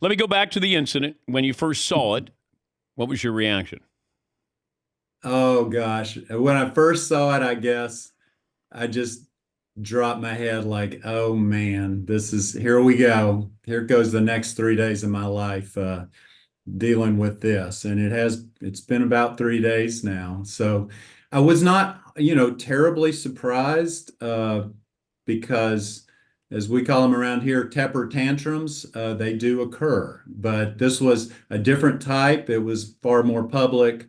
Let me go back to the incident. When you first saw it, what was your reaction? Oh gosh. When I first saw it, I guess I just dropped my head like, oh man, here we go. Here goes the next 3 days of my life dealing with this. And it's been about 3 days now. So I was not, terribly surprised because as we call them around here, Tepper tantrums, they do occur. But this was a different type. It was far more public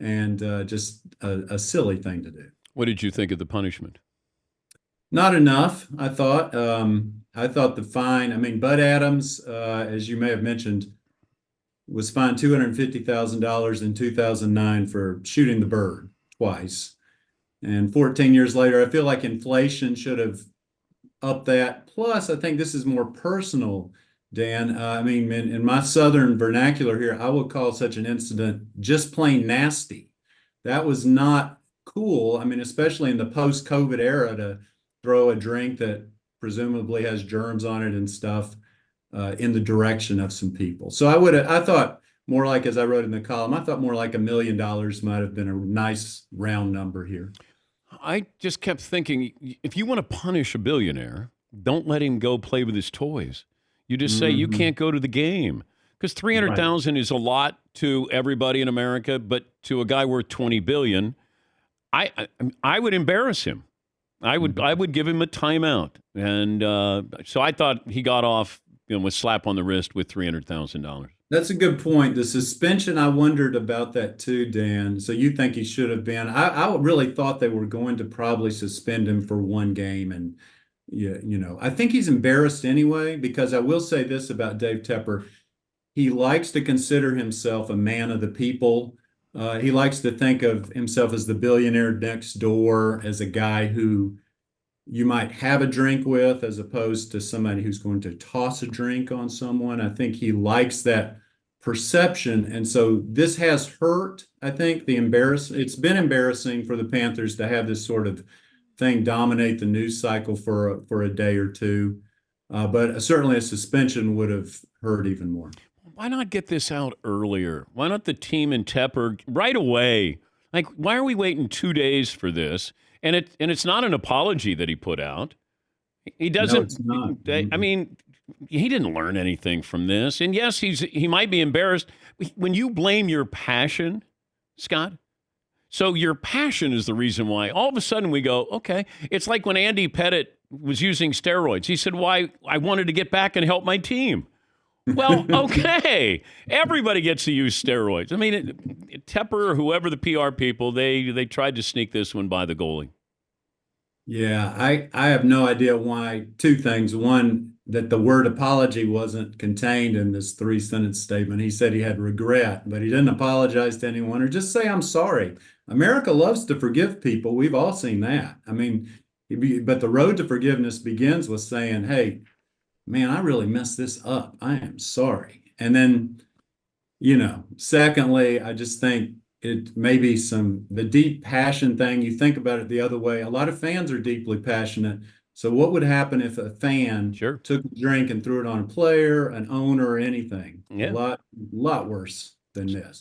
and just a silly thing to do. What did you think of the punishment? Not enough, I thought. I thought the fine, I mean, Bud Adams, as you may have mentioned, was fined $250,000 in 2009 for shooting the bird twice. And 14 years later, I feel like inflation should have upped that. Plus, I think this is more personal, Dan. I mean, in my Southern vernacular here, I would call such an incident just plain nasty. That was not cool. I mean, especially in the post-COVID era to throw a drink that presumably has germs on it and stuff in the direction of some people. So I thought more like, as I wrote in the column, I thought more like $1 million might have been a nice round number here. I just kept thinking, if you want to punish a billionaire, don't let him go play with his toys. You just say you Mhm. can't go to the game because Right. 300,000 is a lot to everybody in America, but to a guy worth 20 billion, I I would embarrass him. I Mhm. would give him a timeout, and so I thought he got off, with slap on the wrist with $300,000. That's a good point. The suspension, I wondered about that too, Dan. So you think he should have been? I really thought they were going to probably suspend him for one game, and yeah, I think he's embarrassed anyway. Because I will say this about Dave Tepper: he likes to consider himself a man of the people. He likes to think of himself as the billionaire next door, as a guy who you might have a drink with, as opposed to somebody who's going to toss a drink on someone. I think he likes that perception. And so this has hurt, I think, it's been embarrassing for the Panthers to have this sort of thing dominate the news cycle for a day or two. But certainly a suspension would have hurt even more. Why not get this out earlier? Why not the team and Tepper right away? Like, why are we waiting 2 days for this? And it's not an apology that he put out. He No, doesn't. it's not. I mean, he didn't learn anything from this. And yes, he might be embarrassed when you blame your passion, Scott. So your passion is the reason why. All of a sudden we go, okay. It's like when Andy Pettit was using steroids. He said, "Why I wanted to get back and help my team." Well, okay. Everybody gets to use steroids. I mean, Tepper or whoever the PR people, they tried to sneak this one by the goalie. Yeah, I have no idea why. Two things. One, that the word apology wasn't contained in this three-sentence statement. He said he had regret, but he didn't apologize to anyone or just say, I'm sorry. America loves to forgive people. We've all seen that. I mean, but the road to forgiveness begins with saying, hey, man, I really messed this up. I am sorry. And then secondly, I just think it may be the deep passion thing. You think about it the other way. A lot of fans are deeply passionate. So what would happen if a fan Sure. took a drink and threw it on a player, an owner, or anything? A Yeah. lot worse than this.